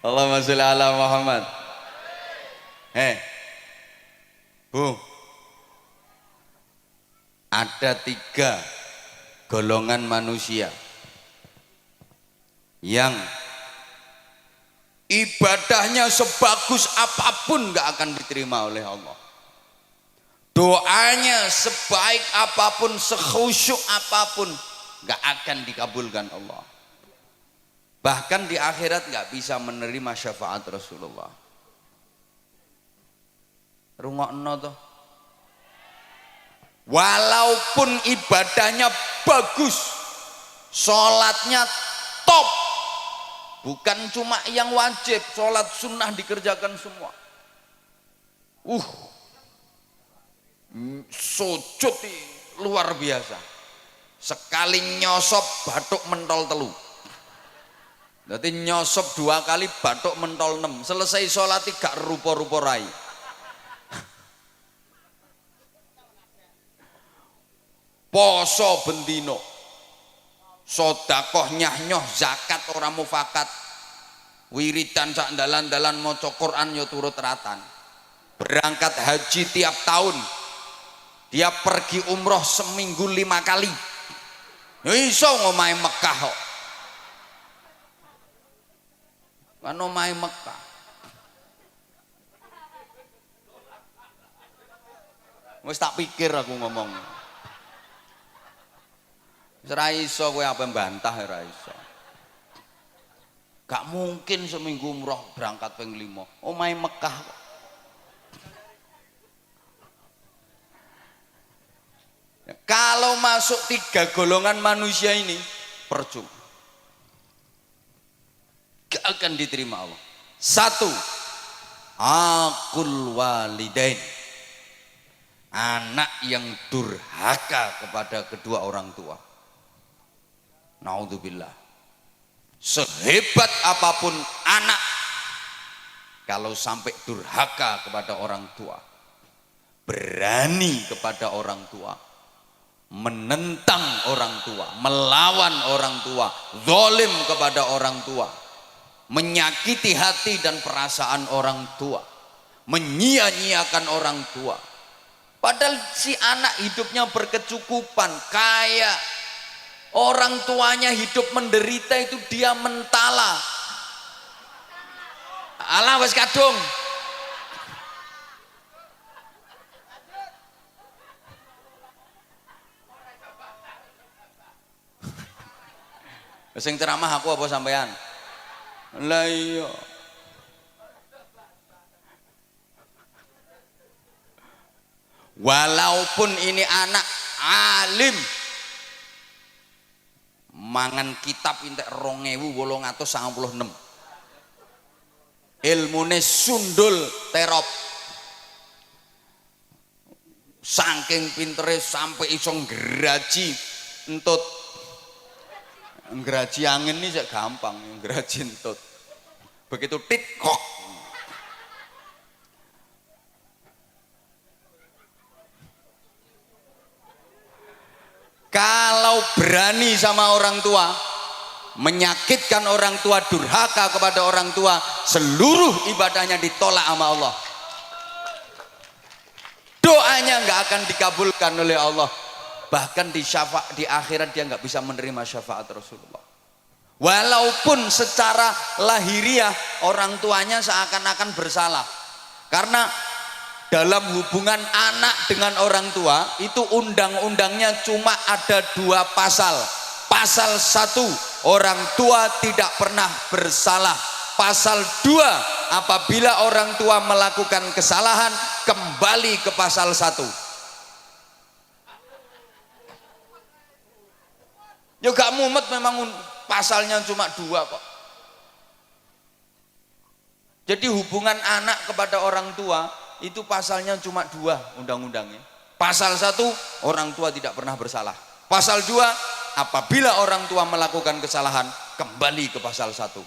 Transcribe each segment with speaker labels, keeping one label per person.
Speaker 1: Allahumma sholli ala Muhammad. Bu, ada 3 golongan manusia yang ibadahnya sebagus apapun gak akan diterima oleh Allah. Doanya sebaik apapun, sekhusyuk apapun gak akan dikabulkan Allah. Bahkan di akhirat gak bisa menerima syafaat Rasulullah. Rungokno toh. Walaupun ibadahnya bagus, sholatnya top, bukan cuma yang wajib, sholat sunnah dikerjakan semua. Sujud luar biasa. Sekali nyosop batuk mentol telu. Berarti nyosop 2 kali batuk mentol 6. Selesai sholat gak rupa-rupa rai. Poso bendino, sodakoh nyah-nyoh, zakat orang mufakat, wiridan sak dalan-dalan maca Quran yo turut ratan. Berangkat haji tiap tahun, dia pergi umroh seminggu 5 kali. Iso ngomahe Mekah kok. Kan omahe Mekah. Wis tak pikir aku ngomong. Ora iso kowe apa mbantah ora iso. Gak mungkin seminggu umroh berangkat ping 5. Omahe Mekah kok. Kalau masuk 3 golongan manusia ini percuma. Gak akan diterima Allah. 1, aqul walidain. Anak yang durhaka kepada kedua orang tua. Naudzubillah. Sehebat apapun anak, kalau sampai durhaka kepada orang tua, berani kepada orang tua, menentang orang tua, melawan orang tua, zalim kepada orang tua, menyakiti hati dan perasaan orang tua, menyia-nyiakan orang tua, padahal si anak hidupnya berkecukupan, kaya, orang tuanya hidup menderita, itu dia mentala. Alah wes kadung. Sing ceramah aku apa sampean? Lah iya. Walaupun ini anak alim, mangan kitab entek 2896, ilmune sundul terop, saking pintere sampai iso ngraji entut. Ngraji angin ini sak gampang, ngraji entut. Begitu tit kok. Kalau berani sama orang tua, menyakitkan orang tua, durhaka kepada orang tua, seluruh ibadahnya ditolak sama Allah. Doanya nggak akan dikabulkan oleh Allah. Bahkan di akhirat dia nggak bisa menerima syafaat Rasulullah. Walaupun secara lahiriah orang tuanya seakan-akan bersalah, karena dalam hubungan anak dengan orang tua itu undang-undangnya cuma ada 2 pasal. Pasal 1, orang tua tidak pernah bersalah. Pasal 2, apabila orang tua melakukan kesalahan, kembali ke pasal 1. Ya gak mumet, memang pasalnya cuma 2 kok. Jadi hubungan anak kepada orang tua itu pasalnya cuma 2 undang-undangnya. Pasal 1, orang tua tidak pernah bersalah. Pasal 2, apabila orang tua melakukan kesalahan, kembali ke pasal 1.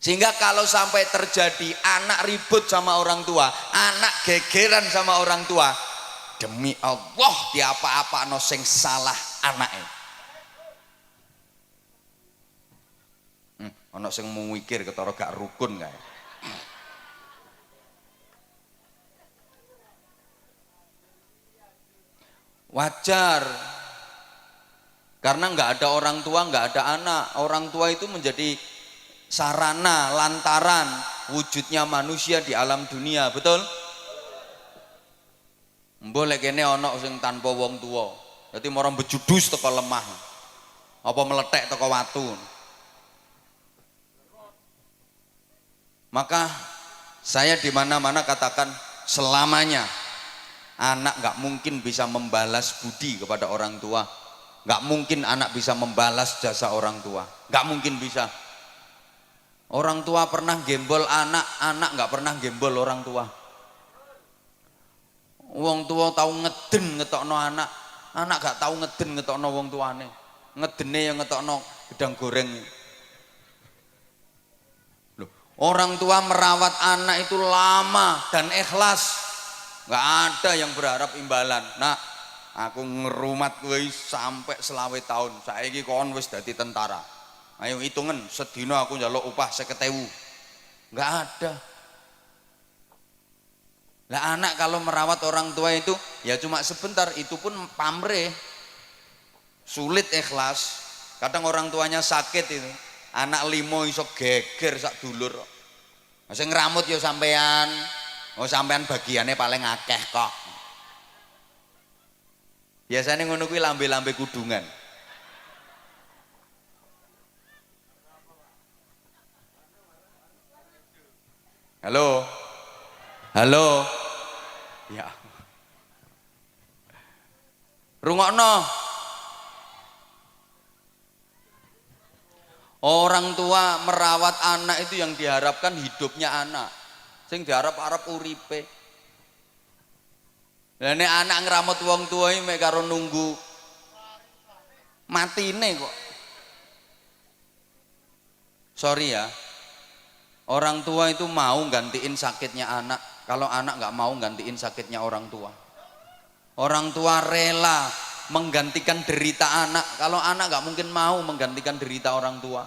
Speaker 1: Sehingga kalau sampai terjadi anak ribut sama orang tua, anak gegeran sama orang tua, demi Allah di apa-apa no sing salah anaknya. Ana sing mikir ketara gak rukun kae. Wajar. Karena nggak ada orang tua, nggak ada anak. Orang tua itu menjadi sarana, lantaran wujudnya manusia di alam dunia, betul? Boleh kene ana sing tanpa wong tua. Dadi mara bejudus teko lemah. Apa meletek teko watu. Maka saya di mana-mana katakan selamanya anak nggak mungkin bisa membalas budi kepada orang tua, nggak mungkin anak bisa membalas jasa orang tua, nggak mungkin bisa. Orang tua pernah gembol anak, anak nggak pernah gembol orang tua. Wong tua tahu ngeden ngetokno anak, anak gak tahu ngeden ngetokno wong tuane. Ngedene yang ngetokno gedang goreng. Loh, orang tua merawat anak itu lama dan ikhlas. Nggak ada yang berharap imbalan. Nah, aku ngerumat kowe sampai 20 tahun. Saiki kon wis dadi tentara. Ayo hitungan sedina aku njaluk upah 50.000. Nggak ada. Lah anak kalau merawat orang tua itu ya cuma sebentar, itu pun pamrih. Sulit ikhlas. Kadang orang tuanya sakit itu. Anak limo iso geger sak dulur. Sing ngramut ya sampean. Oh sampean bagiannya paling akeh kok. Biasanya ngono kuwi lambe-lambe kudungan. Halo. Halo. Ya. Rungokno. Orang tua merawat anak itu yang diharapkan hidupnya anak. Sing diharap-harap uripe. Lah nek anak ngramut wong tua iki mek karo nunggu matine kok. Sorry ya. Orang tua itu mau gantiin sakitnya anak. Kalau anak nggak mau gantiin sakitnya orang tua. Orang tua rela menggantikan derita anak. Kalau anak nggak mungkin mau menggantikan derita orang tua.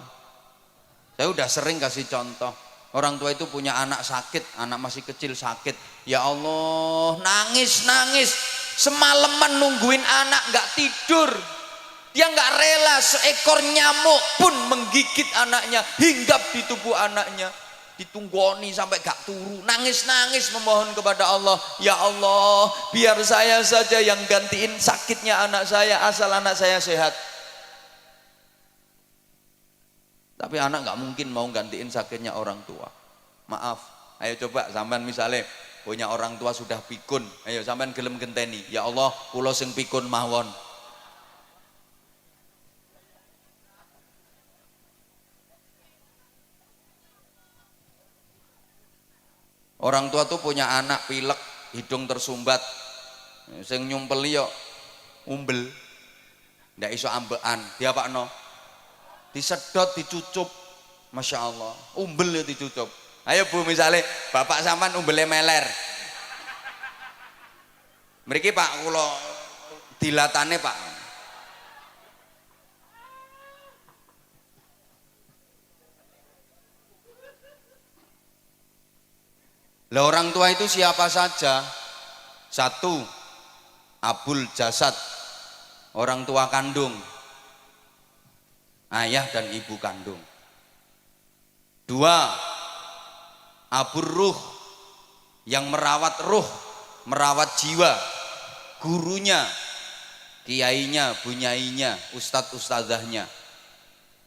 Speaker 1: Saya udah sering kasih contoh. Orang tua itu punya anak sakit, anak masih kecil sakit. Ya Allah, nangis. Semalaman nungguin anak nggak tidur. Dia nggak rela seekor nyamuk pun menggigit anaknya, hinggap di tubuh anaknya. Ditunggoni sampai gak turu, nangis memohon kepada Allah, ya Allah biar saya saja yang gantiin sakitnya anak saya asal anak saya sehat. Tapi anak gak mungkin mau gantiin sakitnya orang tua. Maaf, ayo coba sampean misalnya punya orang tua sudah pikun, ayo sampean gelem genteni, ya Allah kula sing pikun mawon. Orang tua tuh punya anak pilek, hidung tersumbat, sing nyumpeli yo umbel, ndak iso ambekan, diapakno? Disedot, dicucup, masya Allah, umbel ya dicucup. Ayo bu, misalnya bapak sampean umbelnya meler, mriki pak kula dilatane pak. Lah orang tua itu siapa saja? Satu, abul jasad, orang tua kandung, ayah dan ibu kandung. Dua, abur ruh, yang merawat ruh, merawat jiwa, gurunya, kiainya, bunyainya, ustadz ustadzahnya.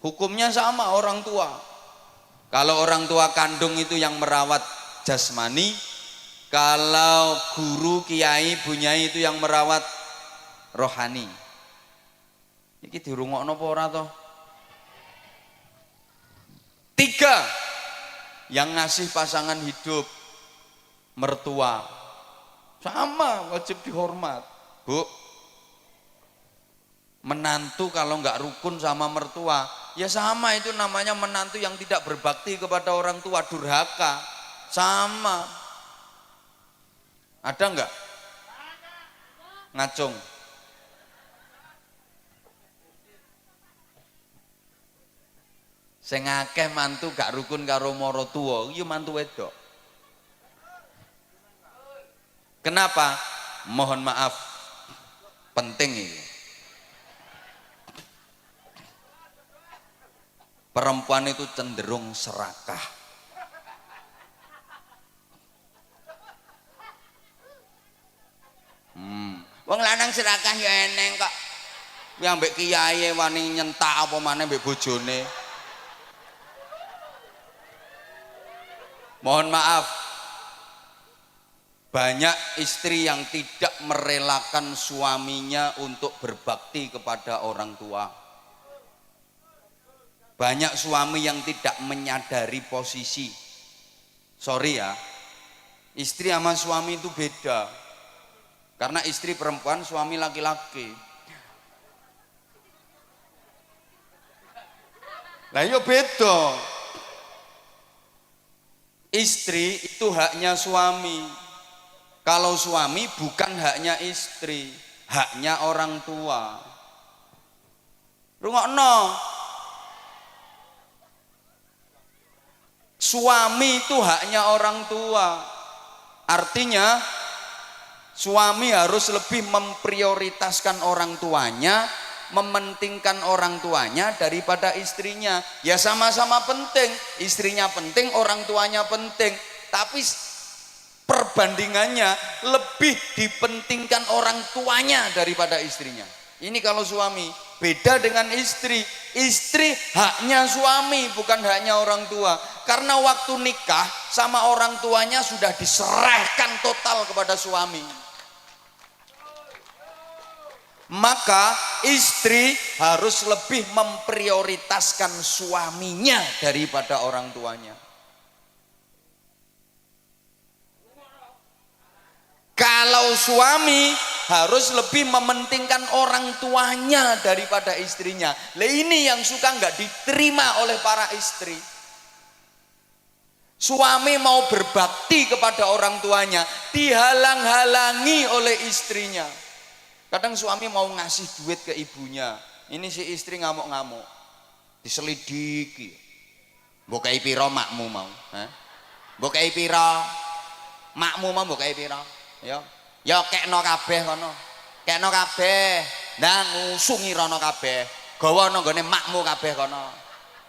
Speaker 1: Hukumnya sama orang tua. Kalau orang tua kandung itu yang merawat jasmani, kalau guru, kiai, bunyai itu yang merawat rohani. Iki dirungokno apa ora toh? Tiga, yang ngasih pasangan hidup, mertua, sama wajib dihormat. Bu, menantu kalau nggak rukun sama mertua, ya sama itu namanya menantu yang tidak berbakti kepada orang tua, durhaka. Sama. Ada enggak? Ngacung. Sing akeh mantu gak rukun karo maratuwa iki mantu wedok. Kenapa? Mohon maaf, penting ini. Perempuan itu cenderung serakah. Wong lanang serakah ya eneng kok. Yang mbek kiai wani nyentak apa maneh mbek bojone. Mohon maaf, banyak istri yang tidak merelakan suaminya untuk berbakti kepada orang tua. Banyak suami yang tidak menyadari posisi. Sorry ya, istri sama suami itu beda. Karena istri perempuan, suami laki-laki. Lah yo beda. Istri itu haknya suami. Kalau suami bukan haknya istri, haknya orang tua. Rungokno. Suami itu haknya orang tua. Artinya suami harus lebih memprioritaskan orang tuanya, mementingkan orang tuanya daripada istrinya. Ya sama-sama penting, istrinya penting, orang tuanya penting, tapi perbandingannya lebih dipentingkan orang tuanya daripada istrinya. Ini kalau suami. Beda dengan istri. Istri haknya suami, bukan haknya orang tua. Karena waktu nikah sama orang tuanya sudah diserahkan total kepada suami. Maka istri harus lebih memprioritaskan suaminya daripada orang tuanya. Kalau suami harus lebih mementingkan orang tuanya daripada istrinya. Lah ini yang suka nggak diterima oleh para istri. Suami mau berbakti kepada orang tuanya, dihalang-halangi oleh istrinya. Kadang suami mau ngasih duit ke ibunya, ini si istri ngamuk-ngamuk, diselidiki. Mbok kei pira makmu mau? Mbok kei pira makmu mau? Mbok kei pira? Ya kekno kabeh kono. Kekno kabeh. Ndang ngusungi rono kabeh. Gawa nang gone makmu kabeh kono.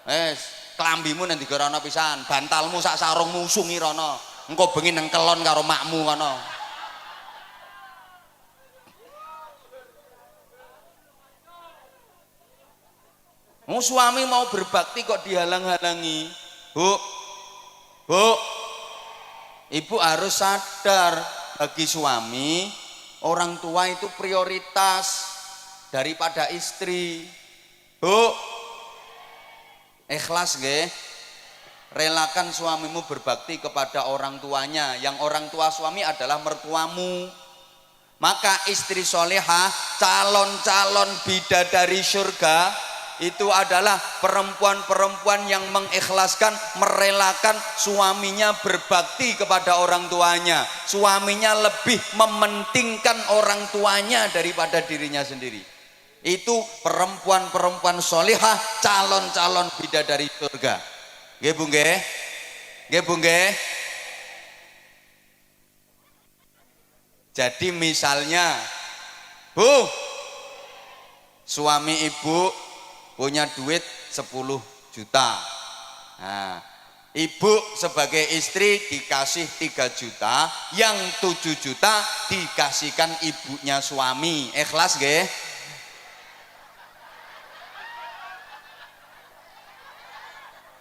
Speaker 1: Wis, klambimu nang digerono pisan, bantalmu sak sarungmu usungi rono. Engko bengi nang kelon karo makmu kono. Suami mau berbakti kok dihalang-halangi. Bu, ibu harus sadar, bagi suami orang tua itu prioritas daripada istri. Bu, ikhlas nggih, relakan suamimu berbakti kepada orang tuanya. Yang orang tua suami adalah mertuamu. Maka istri solehah, calon-calon bidadari surga itu adalah perempuan-perempuan yang mengikhlaskan, merelakan suaminya berbakti kepada orang tuanya. Suaminya lebih mementingkan orang tuanya daripada dirinya sendiri. Itu perempuan-perempuan solihah, calon-calon bidadari surga. Nggih Bu nggih? Nggih Bu nggih? Jadi misalnya, Bu, suami ibu punya duit 10 juta. Nah, ibu sebagai istri dikasih 3 juta, yang 7 juta dikasihkan ibunya suami. Ikhlas nggih?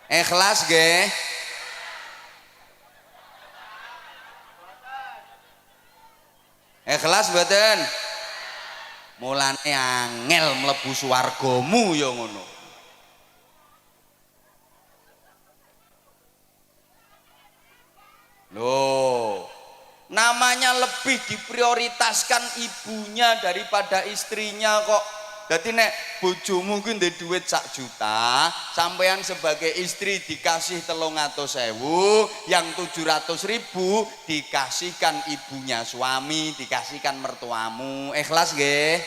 Speaker 1: Ikhlas nggih? Ikhlas mboten? Mulane angel mlebu swargamu ya ngono. Loh, namanya lebih diprioritaskan ibunya daripada istrinya kok. Jadi nek bojomu kuwi ndek duit 1 juta, sampean sebagai istri dikasih 300.000, yang 700.000 dikasihkan ibunya suami, dikasihkan mertuamu. Ikhlas nggih?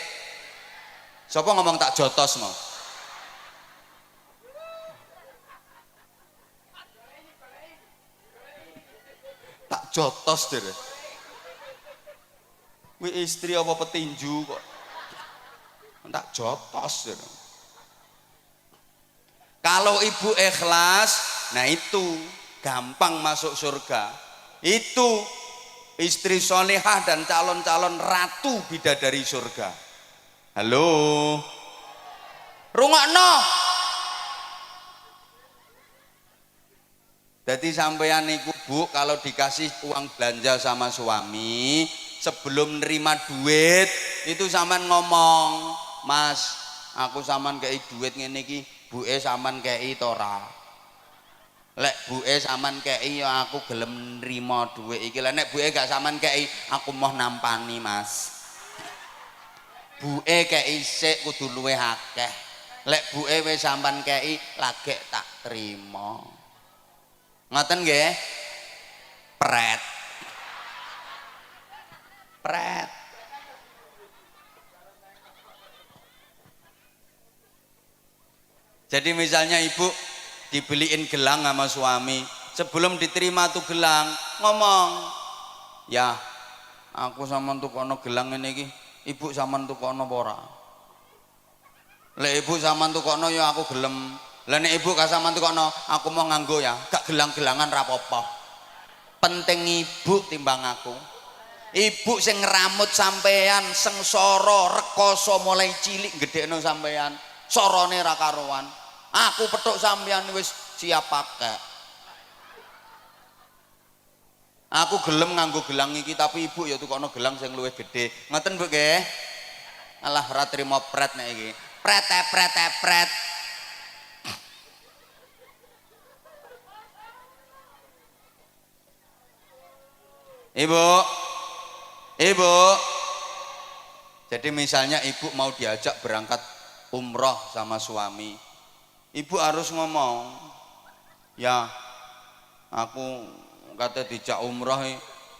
Speaker 1: Sapa ngomong tak jotos mau? jotos deh. Kuwi istri apa petinju kok tak jotos deh. Kalau ibu ikhlas, nah itu gampang masuk surga. Itu istri solehah dan calon-calon ratu bidadari surga. Halo, rungokno. Jadi sampeyan niku Bu, kalau dikasih uang belanja sama suami, sebelum nerima duit itu sampean ngomong, "Mas, aku sampean kei duit ngene iki, buke sampean kei to ora?" Lek buke sampean kei ya aku gelem nrimo duit iki. Lek nek buke gak sampean kei, aku mau nampani, Mas. Buke kei sik kudu luwih akeh. Lek buke wis sampean kei, lagek tak trimo. Ngoten nggih? Pret. Pret. Jadi misalnya ibu dibeliin gelang sama suami, sebelum diterima tuh gelang ngomong, "Ya, aku sampean tukono gelang ini iki, ibu sampean tukono apa ora?" Lek ibu sampean tukono ya aku gelem. Lah nek ibu gak sampean tukono, aku mau nganggo ya, gak gelang-gelangan ra apa-apa. Penting ibu timbang aku. Ibu sing ngramut sampean, sengsara, rekoso mulai cilik gedhekno sampean, sorone ra karuan. Aku petuk sampean wis siap pakai. Aku gelem nganggo gelang iki, tapi ibu ya tukono gelang sing luwih gedhe. Ngoten Bu nggih? Alah ora trimo pret nek iki. Pret. Ibu, jadi misalnya ibu mau diajak berangkat umroh sama suami, ibu harus ngomong, "Ya, aku kata dijak umroh,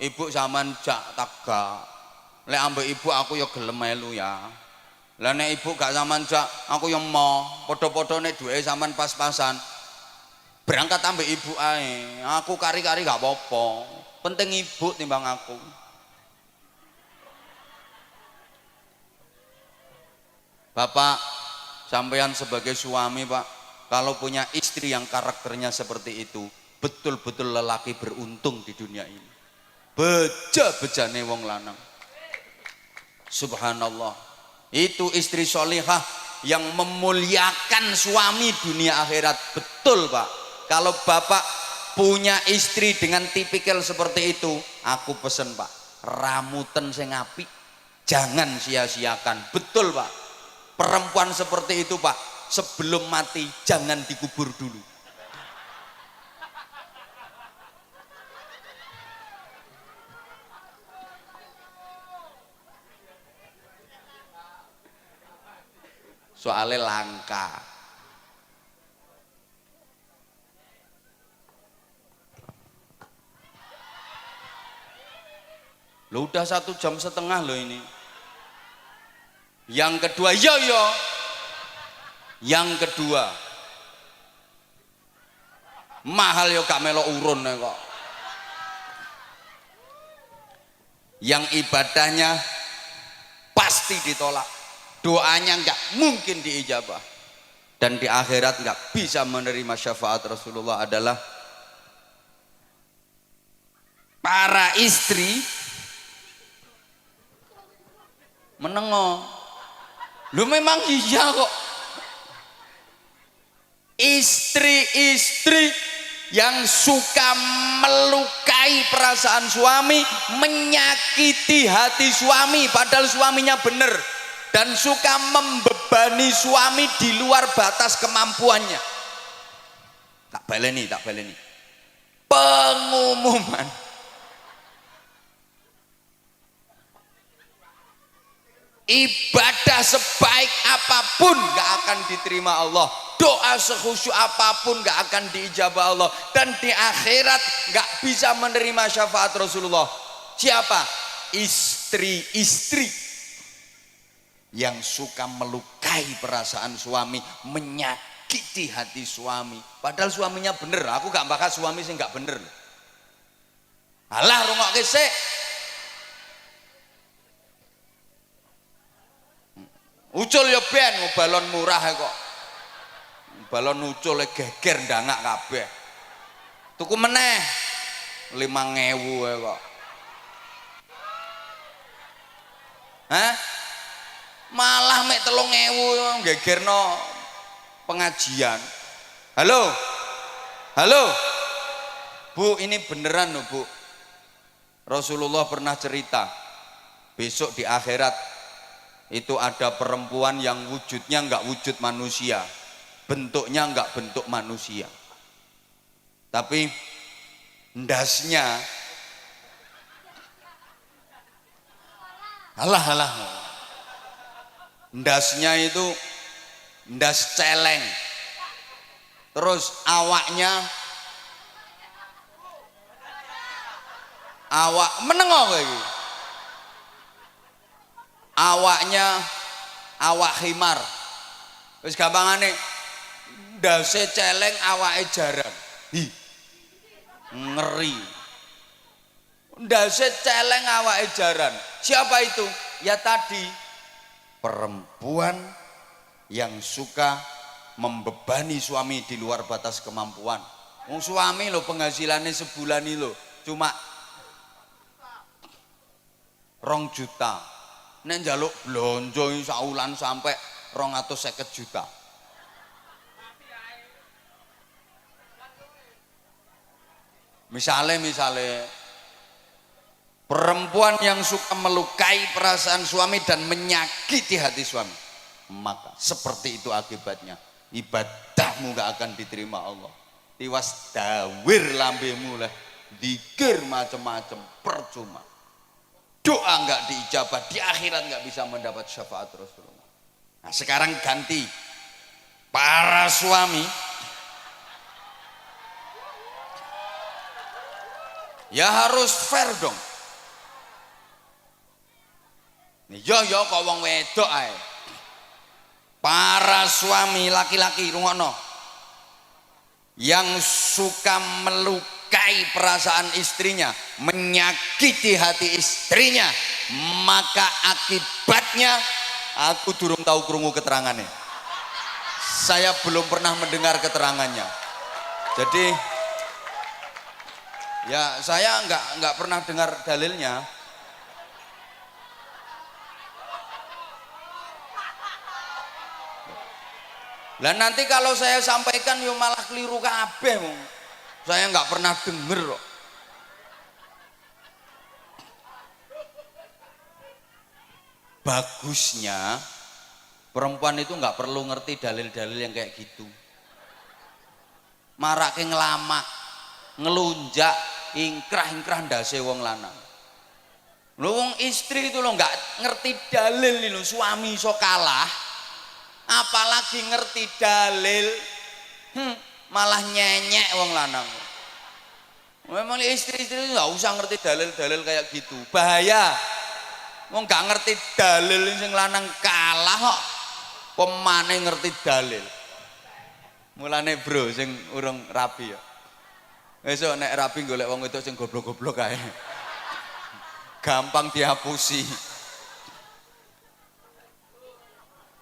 Speaker 1: ibu sampean jak taga. Lek ambek ibu aku ya gelem melu ya. Lah nek ibu gak sampean jak, aku ya mau padha-padhane duwe sampean pas-pasan. Berangkat ambek ibu ae. Aku kari-kari gak apa-apa. Penting ibu timbang aku." Bapak, sampean sebagai suami Pak, kalau punya istri yang karakternya seperti itu, betul-betul lelaki beruntung di dunia ini. Beja-bejane wong lanang. Subhanallah. Itu istri solihah yang memuliakan suami dunia akhirat. Betul Pak. Kalau Bapak punya istri dengan tipikal seperti itu, aku pesen Pak, ramuten sing apik, jangan sia-siakan. Betul Pak. Perempuan seperti itu Pak, sebelum mati jangan dikubur dulu. Soalnya langka. Lo udah 1,5 jam loh ini. Yang kedua, Yang kedua, mahal yo gak melo urun kok. Yang ibadahnya pasti ditolak, doanya nggak mungkin diijabah, dan di akhirat nggak bisa menerima syafaat Rasulullah adalah para istri menengok. Lu memang iya kok. Istri-istri yang suka melukai perasaan suami, menyakiti hati suami padahal suaminya benar, dan suka membebani suami di luar batas kemampuannya. Tak baleni. Pengumuman. Ibadah sebaik apapun gak akan diterima Allah, doa sekhusyuk apapun gak akan diijabah Allah, dan di akhirat gak bisa menerima syafaat Rasulullah. Siapa? Istri-istri yang suka melukai perasaan suami, menyakiti hati suami padahal suaminya bener. Aku gak bakal suami sih gak bener. Alah rungokke sik. Ucul ya ben balon murah kok. Balon ucul geger ndangak kabeh. Tuku meneh 5.000 kok. Hah? Malah mek 3.000 gegerno pengajian. Halo? Halo? Bu, ini beneran loh Bu. Rasulullah pernah cerita, besok di akhirat itu ada perempuan yang wujudnya enggak wujud manusia, bentuknya enggak bentuk manusia, tapi ndasnya alah ndasnya itu ndas celeng, terus awak menengok lagi, awaknya awak khimar, wis gampangane ndase celeng awake jarang. Hi, ngeri. Ndase celeng awake jaran. Siapa itu? Ya tadi perempuan yang suka membebani suami di luar batas kemampuan. Wong suami lo penghasilannya sebulan ini lo cuma 2 juta. Nek njaluk blonjo saulan sampai 250 juta. Misalnya perempuan yang suka melukai perasaan suami dan menyakiti hati suami, maka seperti itu akibatnya, ibadahmu gak akan diterima Allah. Tiwas dawir lambemu lah, dikir macam-macam percuma, doa gak diijabah, di akhirat gak bisa mendapat syafaat Rasulullah. Nah sekarang ganti, para suami ya harus fair dong. Yo kok wong wedok ae. Para suami laki-laki rungokno. Yang suka melukai perasaan istrinya, menyakiti hati istrinya, maka akibatnya aku durung tahu krungu keterangannya. Saya belum pernah mendengar keterangannya. Jadi ya saya nggak pernah dengar dalilnya. Lah nanti kalau saya sampaikan yo malah keliru kabeh. Saya nggak pernah denger kok. Bagusnya perempuan itu nggak perlu ngerti dalil-dalil yang kayak gitu. Marake ngelama, ngelunjak, ingkrah ndase wong lanang. Lho wong istri itu lo nggak ngerti dalil lho, suami iso kalah. Apalagi ngerti dalil, malah nyenyek wong lanang. Memang istri-istri nggak usah ngerti dalil-dalil kayak gitu, bahaya. Wong nggak ngerti dalil sing lanang kalah kok, pemane ngerti dalil. Mulane bro, sing urung rapi ya. Besok nek rapi golek wong itu sing goblok-goblok kae. Gampang dihapusi.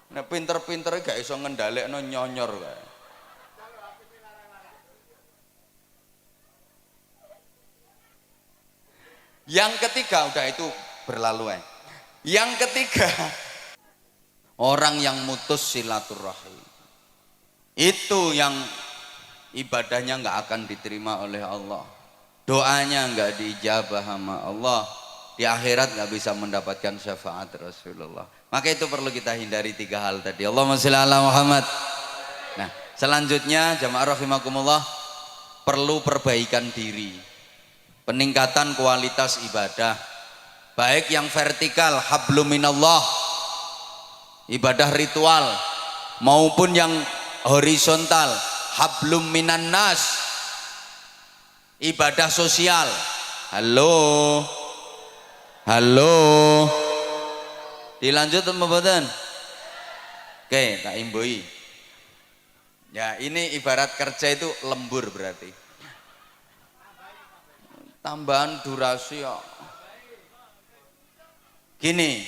Speaker 1: Nek pinter-pintere gak iso ngendhalekno nyonyor kae. Yang ketiga udah itu berlalu. Yang ketiga, orang yang mutus silaturahim. Itu yang ibadahnya nggak akan diterima oleh Allah. Doanya nggak diijabah sama Allah. Di akhirat nggak bisa mendapatkan syafaat Rasulullah. Maka itu perlu kita hindari 3 hal tadi. Allahumma sholli ala Muhammad. Nah, selanjutnya jamaah rahimakumullah, perlu perbaikan diri. Peningkatan kualitas ibadah. Baik yang vertikal, hablum minallah, ibadah ritual, maupun yang horizontal, hablum minan nas, ibadah sosial. Halo. Dilanjut apa mboten? Oke, tak imbui. Ya, ini ibarat kerja itu lembur berarti. tambahan durasi ya. Gini,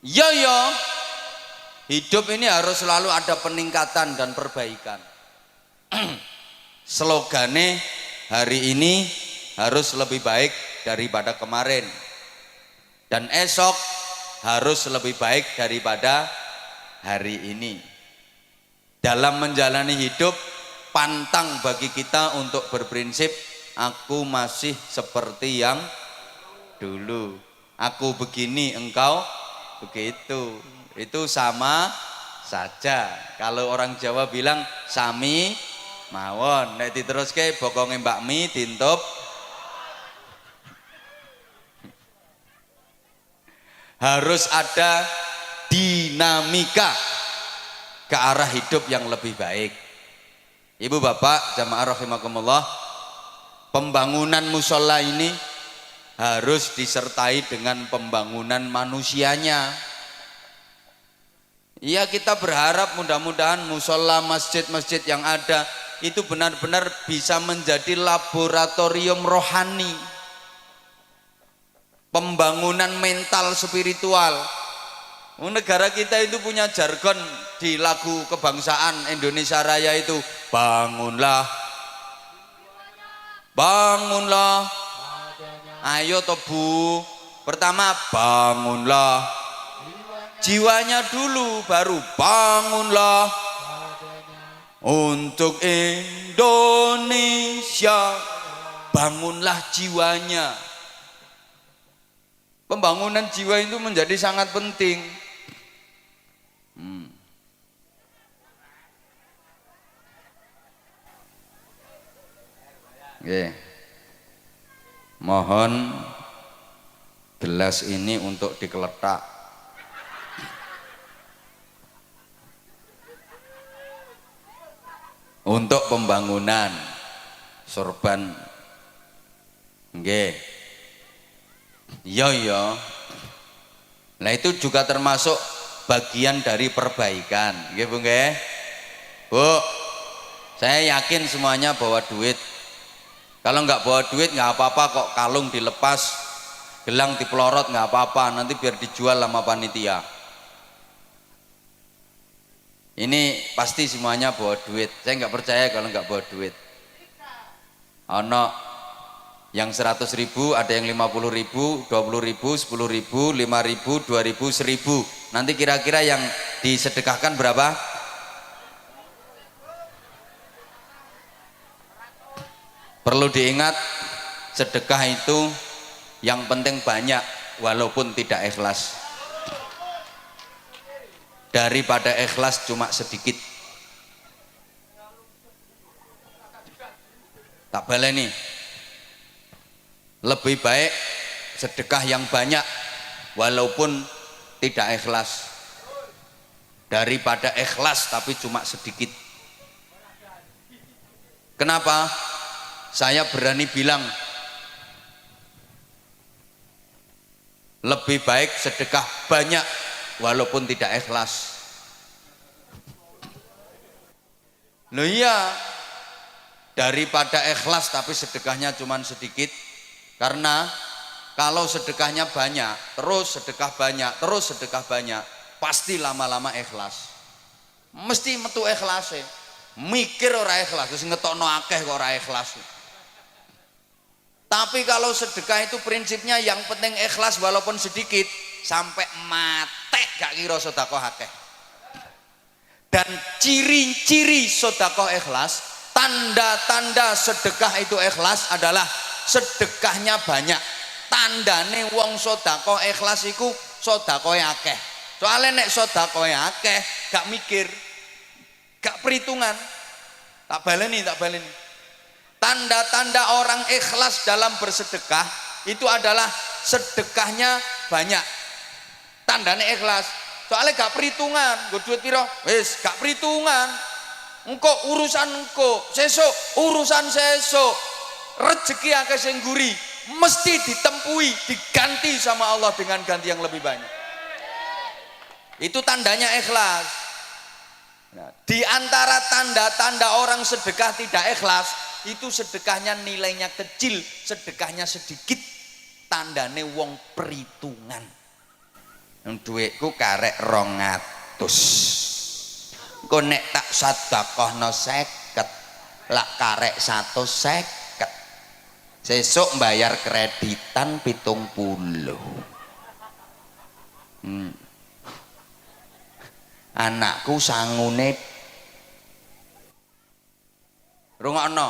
Speaker 1: yo, hidup ini harus selalu ada peningkatan dan perbaikan. Slogane hari ini harus lebih baik daripada kemarin, dan esok harus lebih baik daripada hari ini. Dalam menjalani hidup, pantang bagi kita untuk berprinsip aku masih seperti yang dulu, aku begini engkau begitu. Itu sama saja. Kalau orang Jawa bilang sami mawon, nek diteruske bokonge Mbak Mi dintup. Harus ada dinamika ke arah hidup yang lebih baik. Ibu bapak jamaah rahimakumullah, pembangunan musola ini harus disertai dengan pembangunan manusianya. Iya, kita berharap mudah-mudahan musola, masjid-masjid yang ada itu benar-benar bisa menjadi laboratorium rohani, pembangunan mental spiritual. Negara kita itu punya jargon di lagu kebangsaan Indonesia Raya itu, bangunlah, bangunlah, ayo tobu. Pertama bangunlah jiwanya dulu, baru bangunlah untuk Indonesia. Bangunlah jiwanya. Pembangunan jiwa itu menjadi sangat penting. Oke. Mohon gelas ini untuk dikeletak. Untuk pembangunan sorban. Nggih. Iya. Nah itu juga termasuk bagian dari perbaikan. Nggih Bu nggih. Bu, saya yakin semuanya bawa duit. Kalau nggak bawa duit nggak apa-apa kok, kalung dilepas, gelang dipelorot nggak apa-apa, nanti biar dijual sama panitia. Ini pasti semuanya bawa duit. Saya nggak percaya kalau nggak bawa duit. Ono yang 100.000, ada yang 50.000, 20.000, 10.000, 5.000, 2.000, 1.000. Nanti kira-kira yang disedekahkan berapa? Perlu diingat, sedekah itu yang penting banyak walaupun tidak ikhlas, daripada ikhlas cuma sedikit. Tak baleni, lebih baik sedekah yang banyak walaupun tidak ikhlas daripada ikhlas tapi cuma sedikit. Kenapa? Saya berani bilang lebih baik sedekah banyak walaupun tidak ikhlas. Loh iya, daripada ikhlas tapi sedekahnya cuma sedikit. Karena kalau sedekahnya banyak, terus sedekah banyak, terus sedekah banyak, pasti lama-lama ikhlas. Mesti metu ikhlas. Mikir ora ikhlas, terus ngetokno akeh kok ora ikhlas. Tapi kalau sedekah itu prinsipnya yang penting ikhlas walaupun sedikit, sampai mate gak kira sedekah akeh. Dan ciri-ciri sedekah ikhlas, tanda-tanda sedekah itu ikhlas adalah sedekahnya banyak. Tandane wong sedekah ikhlas iku sedekah akeh. Soalnya nek sedekah akeh gak mikir, gak perhitungan. Tak baleni. Tanda-tanda orang ikhlas dalam bersedekah itu adalah sedekahnya banyak. Tandanya ikhlas. Soalnya gak perhitungan, gue duit piro, wis gak perhitungan. Engko urusan engko, sesuk urusan sesuk. Rezeki akeh sing nguri, mesti ditempui, diganti sama Allah dengan ganti yang lebih banyak. Itu tandanya ikhlas. Nah, di antara tanda-tanda orang sedekah tidak ikhlas, itu sedekahnya nilainya kecil, sedekahnya sedikit, tandane wong perhitungan. Duitku karek 200, kok nek tak sedekahno 50, lak karek 150, sesuk bayar kreditan 70. Anakku sangune rungokno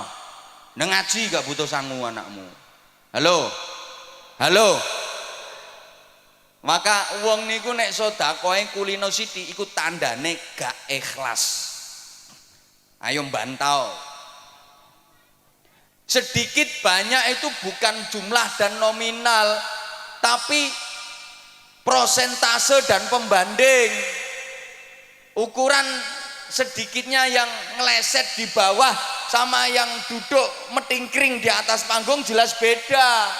Speaker 1: nang ngaji gak butuh sangu anakmu. Halo maka wong niku nek sedekahe kulino sithik iku tandane gak ikhlas. Ayo bantau. Sedikit banyak itu bukan jumlah dan nominal, tapi prosentase dan pembanding. Ukuran sedikitnya yang ngeleset di bawah sama yang duduk metingkring di atas panggung jelas beda.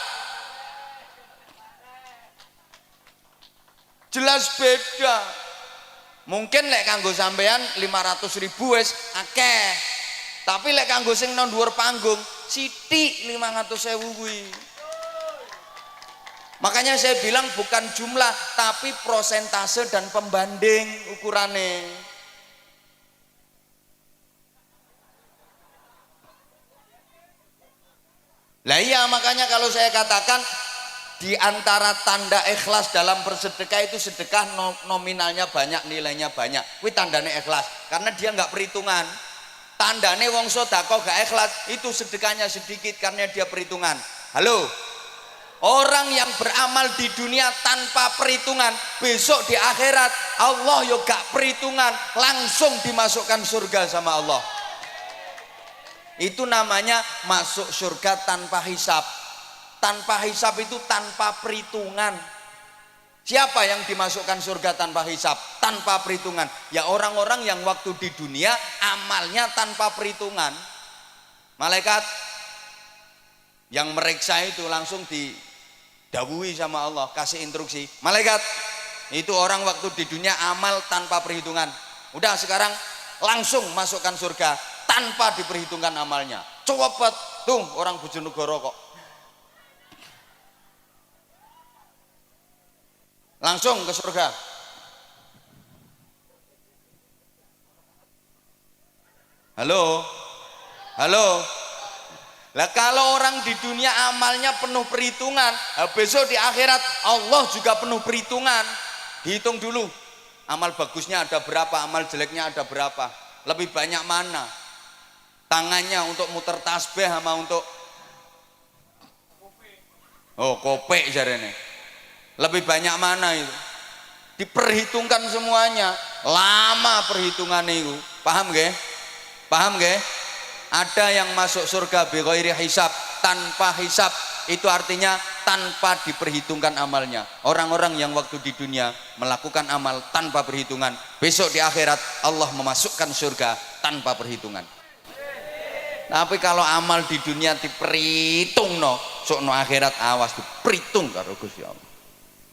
Speaker 1: Jelas beda. Mungkin lek kanggo sampean 500.000 wis akeh. Tapi lek kanggo sing nang dhuwur panggung sithik 500.000 kuwi. Makanya saya bilang bukan jumlah tapi prosentase dan pembanding ukurannya. Lah iya, makanya kalau saya katakan di antara tanda ikhlas dalam bersedekah itu sedekah nominalnya banyak, nilainya banyak. Kuwi tandane ikhlas karena dia nggak perhitungan. Tandane wong sedekah gak ikhlas itu sedekahnya sedikit karena dia perhitungan. Halo. Orang yang beramal di dunia tanpa perhitungan, besok di akhirat Allah yo gak perhitungan, langsung dimasukkan surga sama Allah. Itu namanya masuk surga tanpa hisab. Tanpa hisab itu tanpa perhitungan. Siapa yang dimasukkan surga tanpa hisab, tanpa perhitungan? Ya orang-orang yang waktu di dunia amalnya tanpa perhitungan. Malaikat yang meriksa itu langsung didhawuhi sama Allah, kasih instruksi. Malaikat, itu orang waktu di dunia amal tanpa perhitungan. Udah sekarang langsung masukkan surga tanpa diperhitungkan amalnya. Cepet tuh orang Bojonegoro kok. Langsung ke surga. Halo. Lah kalau orang di dunia amalnya penuh perhitungan, besok di akhirat Allah juga penuh perhitungan. Dihitung dulu. Amal bagusnya ada berapa, amal jeleknya ada berapa. Lebih banyak mana? Tangannya untuk muter tasbih sama untuk kopek jarene. Lebih banyak mana itu? Diperhitungkan semuanya. Lama perhitungannya itu. Paham nggih? Paham nggih? Ada yang masuk surga bi ghairi hisab, tanpa hisab. Itu artinya tanpa diperhitungkan amalnya. Orang-orang yang waktu di dunia melakukan amal tanpa perhitungan, besok di akhirat Allah memasukkan surga tanpa perhitungan. Tapi kalau amal di dunia diperhitung sok no akhirat awas diperhitung karo Gusti Allah.